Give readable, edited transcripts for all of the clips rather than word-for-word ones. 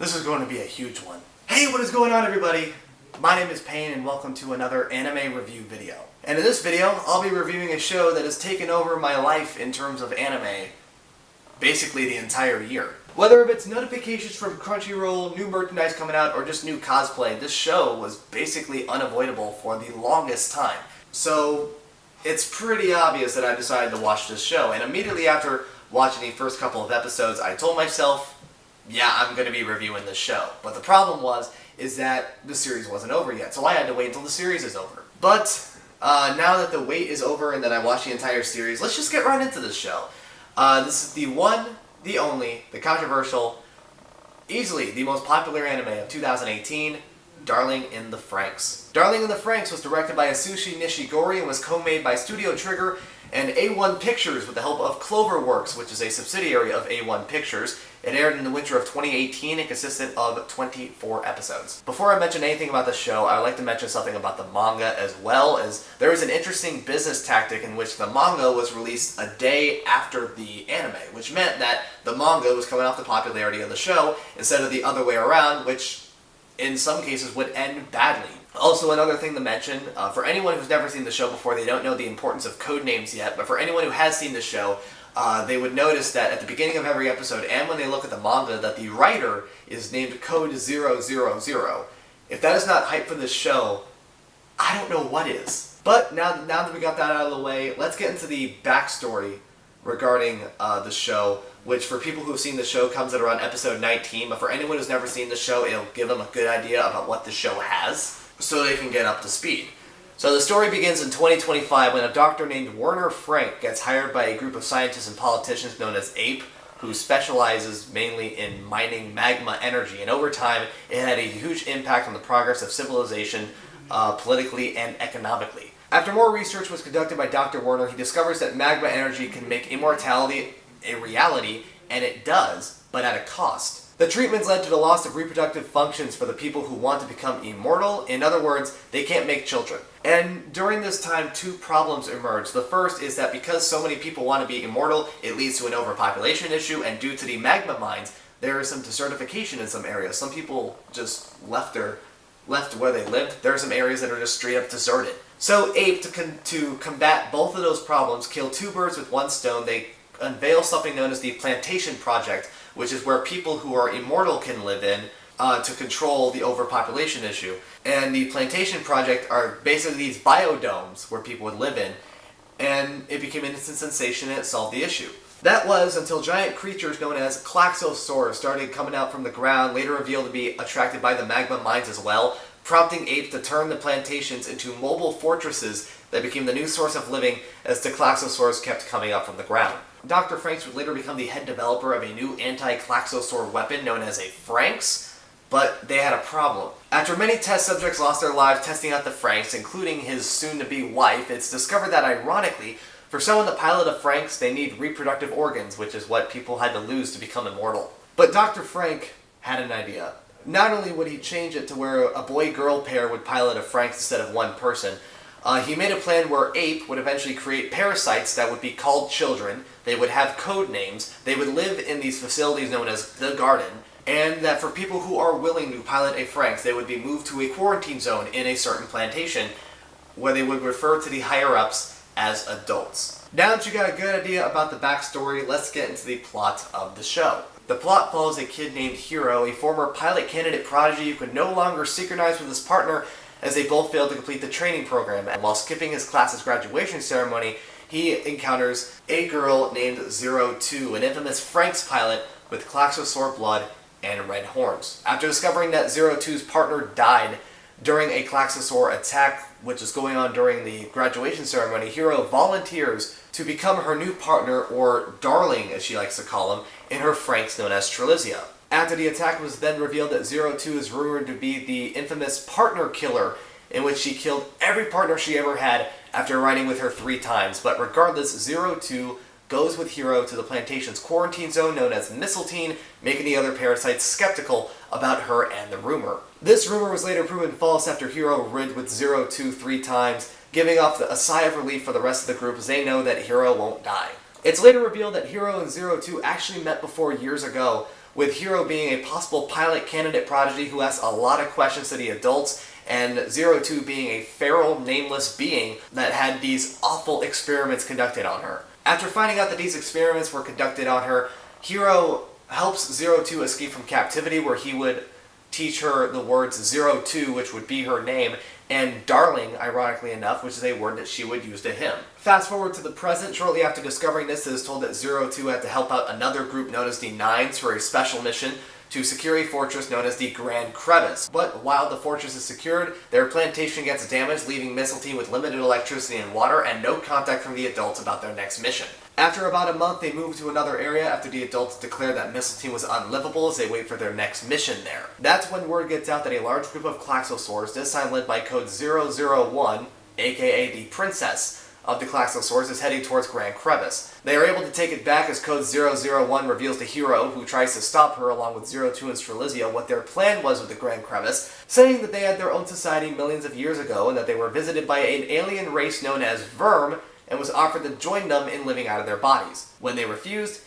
This is going to be a huge one. Hey, what is going on, everybody? My name is Payne and welcome to another anime review video. And in this video, I'll be reviewing a show that has taken over my life in terms of anime basically the entire year. Whether it's notifications from Crunchyroll, new merchandise coming out, or just new cosplay, this show was basically unavoidable for the longest time. So it's pretty obvious that I decided to watch this show, and immediately after watching the first couple of episodes, I told myself, yeah, I'm going to be reviewing this show. But the problem is that the series wasn't over yet, so I had to wait until the series is over. But now that the wait is over and that I watched the entire series, let's just get right into this show. This is the one, the only, the controversial, easily the most popular anime of 2018, Darling in the Franxx. Darling in the Franxx was directed by Atsushi Nishigori and was co-made by Studio Trigger and A1 Pictures with the help of Cloverworks, which is a subsidiary of A1 Pictures. It aired in the winter of 2018 and consisted of 24 episodes. Before I mention anything about the show, I would like to mention something about the manga as well, as there is an interesting business tactic in which the manga was released a day after the anime, which meant that the manga was coming off the popularity of the show instead of the other way around, which in some cases would end badly. Also, another thing to mention, for anyone who's never seen the show before, they don't know the importance of code names yet, but for anyone who has seen the show, they would notice that at the beginning of every episode, and when they look at the manga, that the writer is named Code 000. If that is not hype for this show, I don't know what is. But now that we got that out of the way, let's get into the backstory regarding the show, which for people who have seen the show comes at around episode 19, but for anyone who's never seen the show, it'll give them a good idea about what the show has, so they can get up to speed. So the story begins in 2025 when a doctor named Werner Frank gets hired by a group of scientists and politicians known as APE, who specializes mainly in mining magma energy, and over time it had a huge impact on the progress of civilization, politically and economically. After more research was conducted by Dr. Werner, he discovers that magma energy can make immortality a reality, and it does, but at a cost. The treatments led to the loss of reproductive functions for the people who want to become immortal. In other words, they can't make children. And during this time, two problems emerge. The first is that because so many people want to be immortal, it leads to an overpopulation issue, and due to the magma mines, there is some desertification in some areas. Some people just left where they lived. There are some areas that are just straight up deserted. So APE, to combat both of those problems, kill two birds with one stone. They unveil something known as the Plantation Project, which is where people who are immortal can live in to control the overpopulation issue. And the Plantation Project are basically these biodomes where people would live in, and it became an instant sensation and it solved the issue. That was until giant creatures known as Klaxosaurs started coming out from the ground, later revealed to be attracted by the magma mines as well, prompting apes to turn the plantations into mobile fortresses that became the new source of living as the Klaxosaurs kept coming up from the ground. Dr. Franxx would later become the head developer of a new anti-Klaxosaur weapon known as a Franxx, but they had a problem. After many test subjects lost their lives testing out the Franxx, including his soon-to-be wife, it's discovered that ironically, for someone to pilot a Franxx, they need reproductive organs, which is what people had to lose to become immortal. But Dr. Frank had an idea. Not only would he change it to where a boy-girl pair would pilot a Franxx instead of one person, he made a plan where Ape would eventually create parasites that would be called children, they would have code names, they would live in these facilities known as the Garden, and that for people who are willing to pilot a Franxx, they would be moved to a quarantine zone in a certain plantation, where they would refer to the higher-ups as adults. Now that you got a good idea about the backstory, let's get into the plot of the show. The plot follows a kid named Hiro, a former pilot candidate prodigy who could no longer synchronize with his partner as they both failed to complete the training program, and while skipping his class's graduation ceremony, he encounters a girl named 02, an infamous Franxx pilot with Klaxosaur blood and red horns. After discovering that 02's partner died during a Klaxosaur attack, which is going on during the graduation ceremony, Hiro volunteers to become her new partner, or darling as she likes to call him, in her Franxx known as Trilizia. After the attack, it was then revealed that 02 is rumored to be the infamous partner killer, in which she killed every partner she ever had after riding with her 3 times. But regardless, 02 goes with Hiro to the plantation's quarantine zone known as Mistletoe, making the other parasites skeptical about her and the rumor. This rumor was later proven false after Hiro rid with 02 3 times, giving off a sigh of relief for the rest of the group as they know that Hiro won't die. It's later revealed that Hiro and 02 actually met before years ago with Hiro being a possible pilot candidate prodigy who asks a lot of questions to the adults, and 02 being a feral, nameless being that had these awful experiments conducted on her. After finding out that these experiments were conducted on her, Hiro helps 02 escape from captivity, where he would teach her the words 02, which would be her name, and darling, ironically enough, which is a word that she would use to him. Fast forward to the present, shortly after discovering this, it is told that 02 had to help out another group known as the Nines for a special mission to secure a fortress known as the Grand Crevice. But while the fortress is secured, their plantation gets damaged, leaving Mistletoe with limited electricity and water and no contact from the adults about their next mission. After about a month, they move to another area after the adults declare that Mistletoe was unlivable as they wait for their next mission there. That's when word gets out that a large group of Klaxosaurs, this time led by Code 001, aka the Princess of the Klaxosaurs, is heading towards Grand Crevice. They are able to take it back as Code 001 reveals to Hiro, who tries to stop her along with 02 and Strelizia, what their plan was with the Grand Crevice, saying that they had their own society millions of years ago and that they were visited by an alien race known as Verm and was offered to join them in living out of their bodies. When they refused,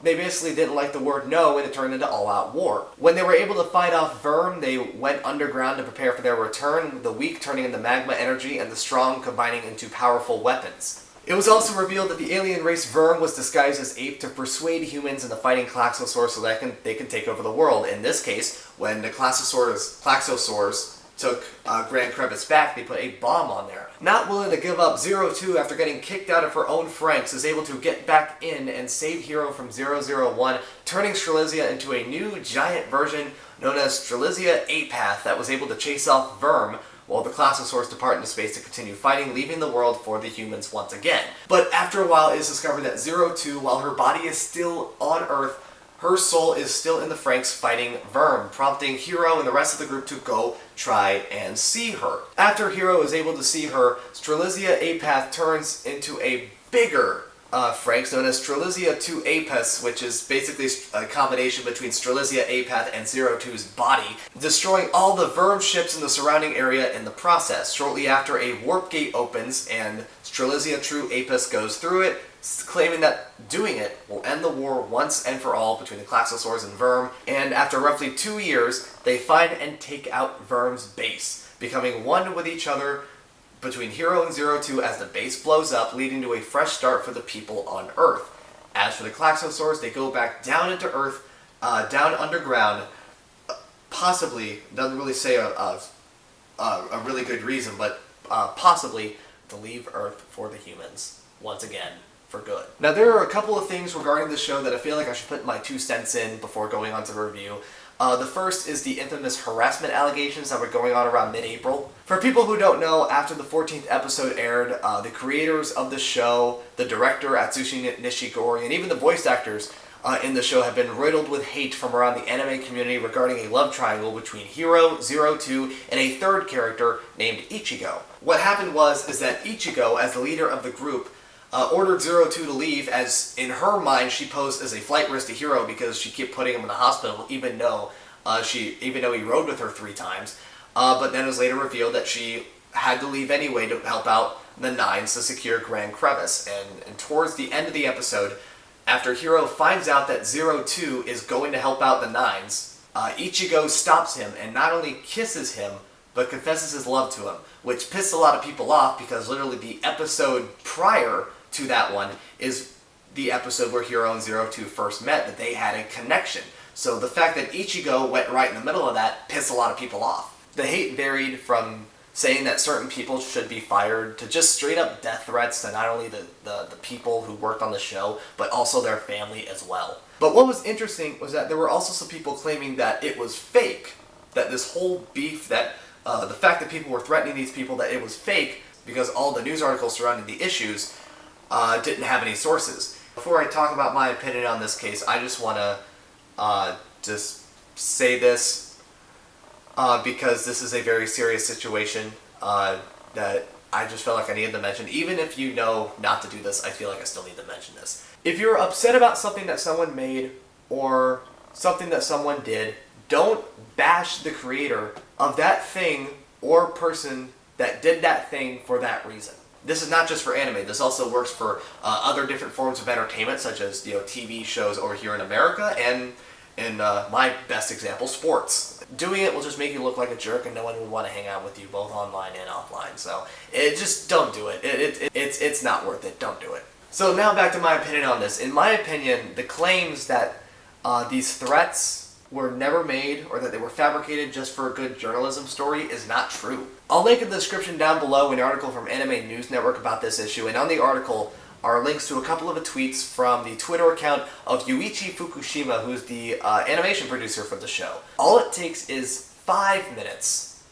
they basically didn't like the word no, and it turned into all-out war. When they were able to fight off Verm, they went underground to prepare for their return, with the weak turning into magma energy and the strong combining into powerful weapons. It was also revealed that the alien race Verm was disguised as ape to persuade humans into fighting Klaxosaurs so that they can take over the world. In this case, when the Klaxosaurs took Grand Crevice back, they put a bomb on there. Not willing to give up, 02, after getting kicked out of her own Franxx, is able to get back in and save Hiro from 001, turning Strelizia into a new giant version known as Strelizia Apath that was able to chase off Verm, while the Klaxosaurs depart into space to continue fighting, leaving the world for the humans once again. But after a while, it is discovered that 02, while her body is still on Earth, her soul is still in the Franxx fighting Verm, prompting Hiro and the rest of the group to go try and see her. After Hiro is able to see her, Strelizia Apath turns into a bigger Franxx known as Strelizia 2 Apus, which is basically a combination between Strelizia Apath and 02's body, destroying all the Verm ships in the surrounding area in the process. Shortly after, a warp gate opens and Strelizia True Apus goes through it, claiming that doing it will end the war once and for all between the Klaxosaurs and Verm, and after roughly 2 years, they find and take out Verm's base, becoming one with each other between Hiro and 02 as the base blows up, leading to a fresh start for the people on Earth. As for the Klaxosaurs, they go back down into Earth, down underground, possibly, doesn't really say a really good reason, but possibly to leave Earth for the humans, once again, for good. Now, there are a couple of things regarding the show that I feel like I should put my 2 cents in before going on to the review. The first is the infamous harassment allegations that were going on around mid-April. For people who don't know, after the 14th episode aired, the creators of the show, the director Atsushi Nishigori, and even the voice actors in the show have been riddled with hate from around the anime community regarding a love triangle between Hiro, 02, and a third character named Ichigo. What happened is that Ichigo, as the leader of the group, ordered 02 to leave, as in her mind she posed as a flight risk to Hiro because she kept putting him in the hospital even though he rode with her 3 times. But then it was later revealed that she had to leave anyway to help out the Nines to secure Grand Crevice. And towards the end of the episode, after Hiro finds out that 02 is going to help out the Nines, Ichigo stops him and not only kisses him, but confesses his love to him, which pissed a lot of people off because literally the episode prior to that one is the episode where Hiro and 02 first met, that they had a connection. So the fact that Ichigo went right in the middle of that pissed a lot of people off. The hate varied from saying that certain people should be fired to just straight up death threats to not only the people who worked on the show, but also their family as well. But what was interesting was that there were also some people claiming that it was fake, that this whole beef, that the fact that people were threatening these people, that it was fake because all the news articles surrounding the issues didn't have any sources. Before I talk about my opinion on this case, I just want to just say this because this is a very serious situation that I just felt like I needed to mention. Even if you know not to do this, I feel like I still need to mention this. If you're upset about something that someone made or something that someone did, don't bash the creator of that thing or person that did that thing for that reason. This is not just for anime. This also works for other different forms of entertainment, such as TV shows over here in America, and In my best example, sports. Doing it will just make you look like a jerk and no one would want to hang out with you both online and offline. So just don't do it. It's not worth it. Don't do it. So now back to my opinion on this. In my opinion, the claims that these threats were never made or that they were fabricated just for a good journalism story is not true. I'll link in the description down below an article from Anime News Network about this issue, and on the article are links to a couple of tweets from the Twitter account of Yuichi Fukushima, who's the animation producer for the show. All it takes is 5 minutes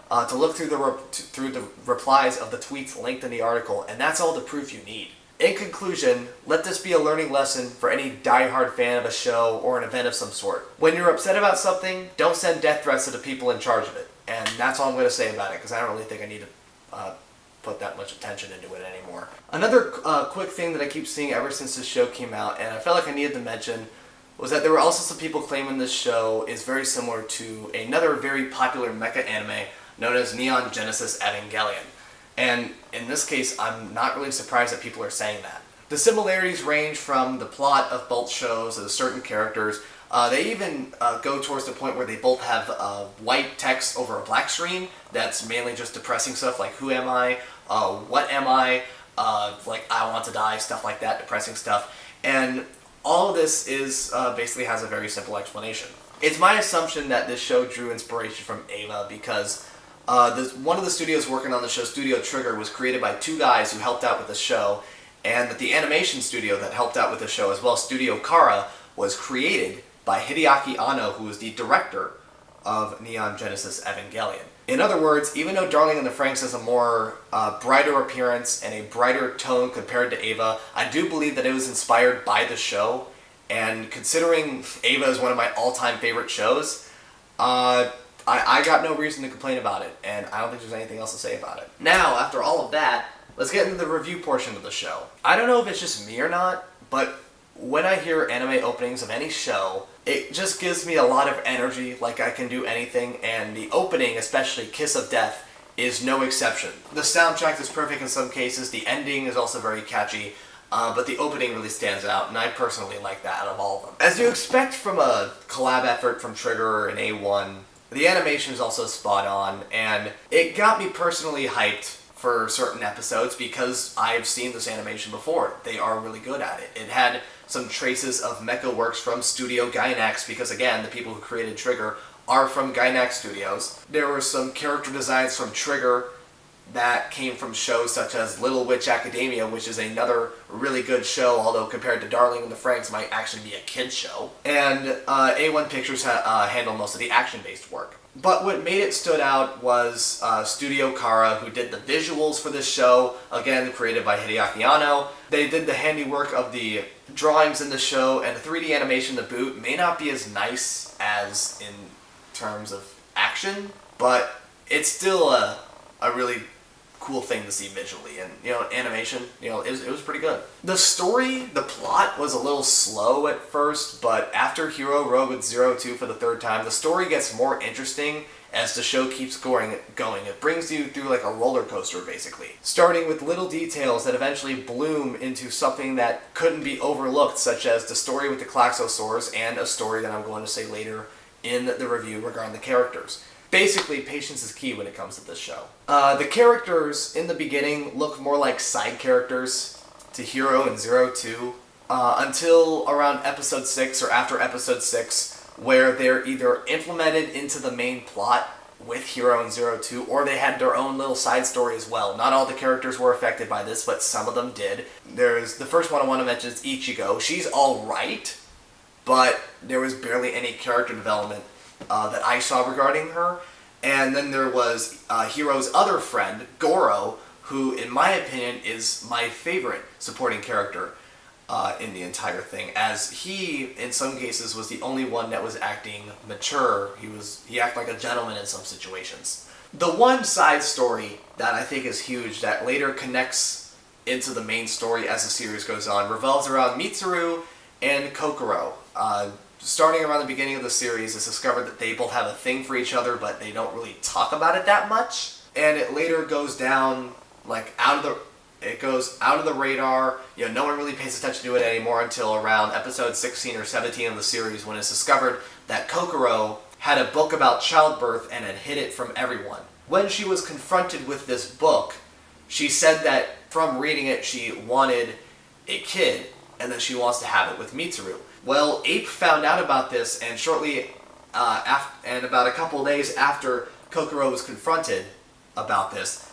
to look through the replies of the tweets linked in the article, and that's all the proof you need. In conclusion, let this be a learning lesson for any die-hard fan of a show or an event of some sort. When you're upset about something, don't send death threats to the people in charge of it. And that's all I'm going to say about it, because I don't really think I need to put that much attention into it anymore. Another quick thing that I keep seeing ever since this show came out, and I felt like I needed to mention, was that there were also some people claiming this show is very similar to another very popular mecha anime known as Neon Genesis Evangelion. And in this case, I'm not really surprised that people are saying that. The similarities range from the plot of both shows to certain characters. They even go towards the point where they both have white text over a black screen that's mainly just depressing stuff like who am I, what am I, like I want to die, stuff like that, depressing stuff. And all of this is basically has a very simple explanation. It's my assumption that this show drew inspiration from Eva because one of the studios working on the show, Studio Trigger, was created by two guys who helped out with the show, and that the animation studio that helped out with the show as well, Studio Kara, was created by Hideaki Anno, who is the director of Neon Genesis Evangelion. In other words, even though Darling in the Franxx has a more brighter appearance and a brighter tone compared to Eva, I do believe that it was inspired by the show, and considering Eva is one of my all-time favorite shows, I got no reason to complain about it, and I don't think there's anything else to say about it. Now, after all of that, let's get into the review portion of the show. I don't know if it's just me or not, but when I hear anime openings of any show, it just gives me a lot of energy, like I can do anything, and the opening, especially Kiss of Death, is no exception. The soundtrack is perfect in some cases, the ending is also very catchy, but the opening really stands out, and I personally like that out of all of them. As you expect from a collab effort from Trigger and A1, the animation is also spot on, and it got me personally hyped for certain episodes because I've seen this animation before. They are really good at it. It had some traces of mecha works from Studio Gainax because, again, the people who created Trigger are from Gainax Studios. There were some character designs from Trigger that came from shows such as Little Witch Academia, which is another really good show, although compared to Darling in the Franxx might actually be a kid's show. And A1 Pictures handled most of the action-based work. But what made it stood out was Studio Kara, who did the visuals for this show, again created by Hideaki Anno. They did the handiwork of the drawings in the show, and the 3D animation to boot may not be as nice as in terms of action, but it's still a really cool thing to see visually, and animation, it was pretty good. The story, the plot was a little slow at first, but after Hero rode with 02 for the third time, the story gets more interesting as the show keeps going. It brings you through like a roller coaster, basically. Starting with little details that eventually bloom into something that couldn't be overlooked, such as the story with the Klaxosaurs and a story that I'm going to say later in the review regarding the characters. Basically, patience is key when it comes to this show. The characters in the beginning look more like side characters to Hero and 02 until around episode 6 or after episode 6, where they're either implemented into the main plot with Hero and 02, or they had their own little side story as well. Not all the characters were affected by this, but some of them did. There's the first one I want to mention is Ichigo. She's alright, but there was barely any character development that I saw regarding her. And then there was Hero's other friend, Goro, who, in my opinion, is my favorite supporting character in the entire thing, as he, in some cases, was the only one that was acting mature. He acted like a gentleman in some situations. The one side story that I think is huge that later connects into the main story as the series goes on revolves around Mitsuru and Kokoro. Starting around the beginning of the series, it's discovered that they both have a thing for each other, but they don't really talk about it that much. And it later goes down, like, out of the It goes out of the radar. No one really pays attention to it anymore until around episode 16 or 17 of the series, when it's discovered that Kokoro had a book about childbirth and had hid it from everyone. When she was confronted with this book, she said that from reading it she wanted a kid and that she wants to have it with Mitsuru. Well, Ape found out about this, and shortly and about a couple days after Kokoro was confronted about this,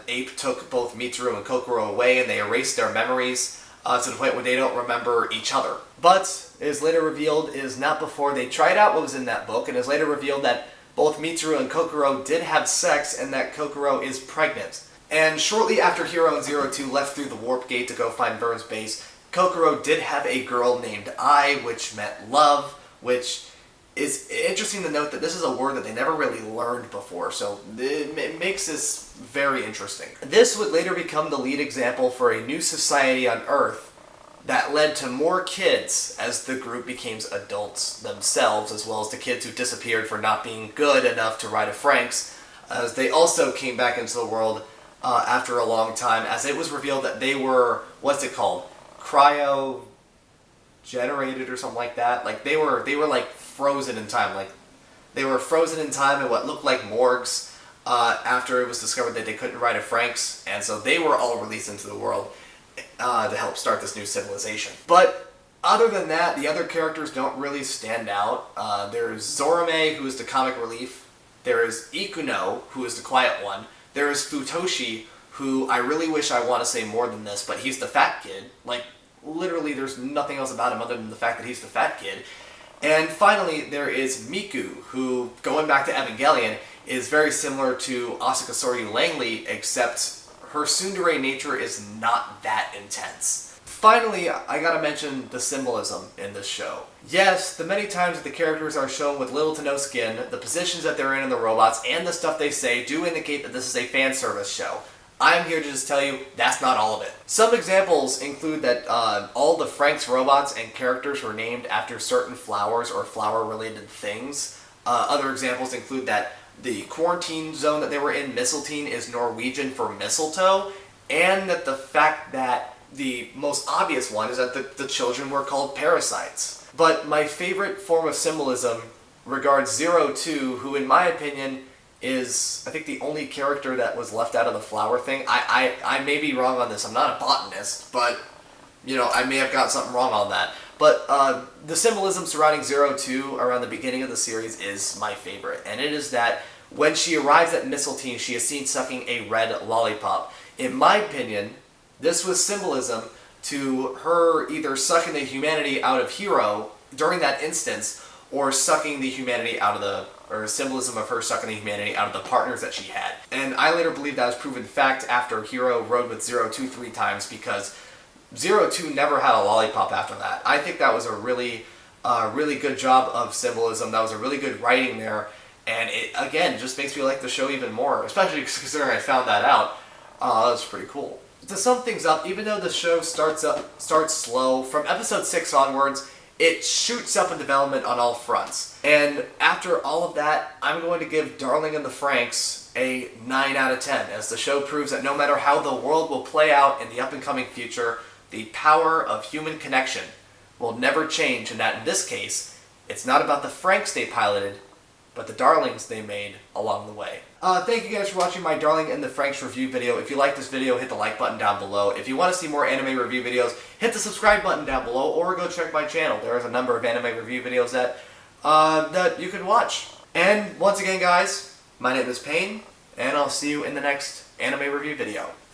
Ape took both Mitsuru and Kokoro away, and they erased their memories to the point where they don't remember each other. But it is later revealed, it is not before they tried out what was in that book, and it is later revealed that both Mitsuru and Kokoro did have sex and that Kokoro is pregnant. And shortly after Hero and Zero Two left through the warp gate to go find Vern's base, Kokoro did have a girl named Ai, which meant love, which is interesting to note that this is a word that they never really learned before, so it makes this very interesting. This would later become the lead example for a new society on Earth that led to more kids as the group became adults themselves, as well as the kids who disappeared for not being good enough to ride a Franxx, as they also came back into the world after a long time, as it was revealed that they were, what's it called? Cryo-generated or something like that. Like they were like frozen in time. Like they were frozen in time in what looked like morgues after it was discovered that they couldn't ride a Franxx, and so they were all released into the world to help start this new civilization. But other than that, the other characters don't really stand out. There's Zorome, who is the comic relief. There is Ikuno, who is the quiet one. There is Futoshi, who I really wish I want to say more than this, but he's the fat kid. Like, literally there's nothing else about him other than the fact that he's the fat kid. And finally, there is Miku, who, going back to Evangelion, is very similar to Asuka Soryu Langley, except her tsundere nature is not that intense. Finally, I gotta mention the symbolism in this show. Yes, the many times that the characters are shown with little to no skin, the positions that they're in the robots, and the stuff they say do indicate that this is a fan service show. I'm here to just tell you, that's not all of it. Some examples include that all the Franxx robots and characters were named after certain flowers or flower-related things. Other examples include that the quarantine zone that they were in, Mistletoe, is Norwegian for mistletoe, and that the fact that the most obvious one is that the children were called parasites. But my favorite form of symbolism regards Zero Two, who in my opinion is, I think, the only character that was left out of the flower thing. I may be wrong on this, I'm not a botanist, but, I may have got something wrong on that. But the symbolism surrounding Zero Two around the beginning of the series is my favorite, and it is that when she arrives at Mistletoe, she is seen sucking a red lollipop. In my opinion, this was symbolism to her either sucking the humanity out of Hero during that instance, or sucking the humanity out of or symbolism of her sucking the humanity out of the partners that she had. And I later believe that was proven fact after Hero rode with Zero Two 3 times, because Zero Two never had a lollipop after that. I think that was a really good job of symbolism. That was a really good writing there, and it, again, just makes me like the show even more, especially considering I found that out. That was pretty cool. To sum things up, even though the show starts slow, from episode 6 onwards, it shoots up in development on all fronts. And after all of that, I'm going to give Darling in the Franxx a 9 out of 10, as the show proves that no matter how the world will play out in the up-and-coming future, the power of human connection will never change, and that in this case, it's not about the Franxx they piloted, but the darlings they made along the way. Thank you guys for watching my Darling in the Franxx review video. If you like this video, hit the like button down below. If you want to see more anime review videos, hit the subscribe button down below, or go check my channel. There is a number of anime review videos that you can watch. And once again, guys, my name is Payne, and I'll see you in the next anime review video.